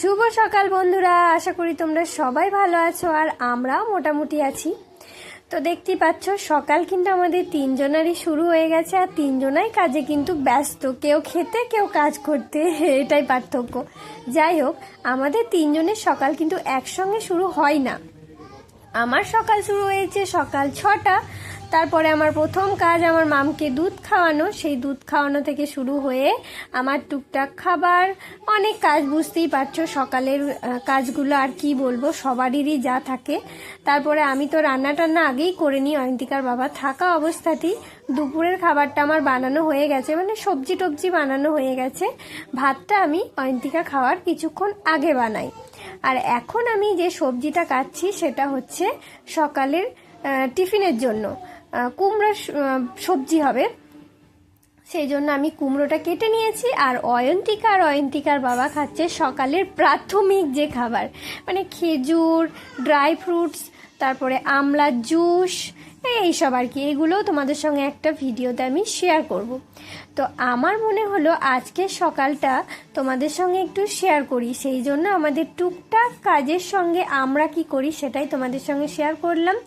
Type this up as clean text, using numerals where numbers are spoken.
শুভ সকাল বন্ধুরা, আশা করি তোমরা সবাই ভালো আছো আর আমরাও মোটামুটি আছি। তো দেখতেই পাচ্ছ সকাল কিন্তু আমাদের তিনজনেরই শুরু হয়ে গেছে আর তিনজনাই কাজে কিন্তু ব্যস্ত, কেউ খেতে কেউ কাজ করতে, এটাই পার্থক্য। যাই হোক, আমাদের তিনজনের সকাল কিন্তু একসঙ্গে শুরু হয় না। আমার সকাল শুরু হয়েছে সকাল 6টা। তারপরে আমার প্রথম কাজ আমার মামকে দুধ খাওয়ানো, সেই দুধ খাওয়ানো থেকে শুরু হয়ে আমার টুকটাক খাবার, অনেক কাজ, বুঝতেই পারছো সকালের কাজগুলো আর কি বলবো, সবারই যা থাকে। তারপরে আমি তো রান্না টান্না আগেই করে নিই, অয়ন্তিকার বাবা থাকা অবস্থাতেই দুপুরের খাবারটা আমার বানানো হয়ে গেছে, মানে সবজি টবজি বানানো হয়ে গেছে। ভাতটা আমি অয়ন্তিকা খাওয়ার কিছুক্ষণ আগে বানাই। আর এখন আমি যে সবজিটা কাটছি সেটা হচ্ছে সকালের টিফিনের জন্য কুমড়োর সবজি হবে, সেই জন্য আমি কুমড়োটা কেটে নিয়েছি। আর অয়ন্তিকার বাবা খাচ্ছে সকালের প্রাথমিক যে খাবার, মানে খেজুর, ড্রাই ফ্রুটস, তারপরে আমলার জুস, এইসব আর কি। এগুলোও তোমাদের সঙ্গে একটা ভিডিওতে আমি শেয়ার করব। তো আমার মনে হলো আজকের সকালটা তোমাদের সঙ্গে একটু শেয়ার করি, সেই জন্য আমাদের টুকটাক কাজের সঙ্গে আমরা কি করি সেটাই তোমাদের সঙ্গে শেয়ার করলাম।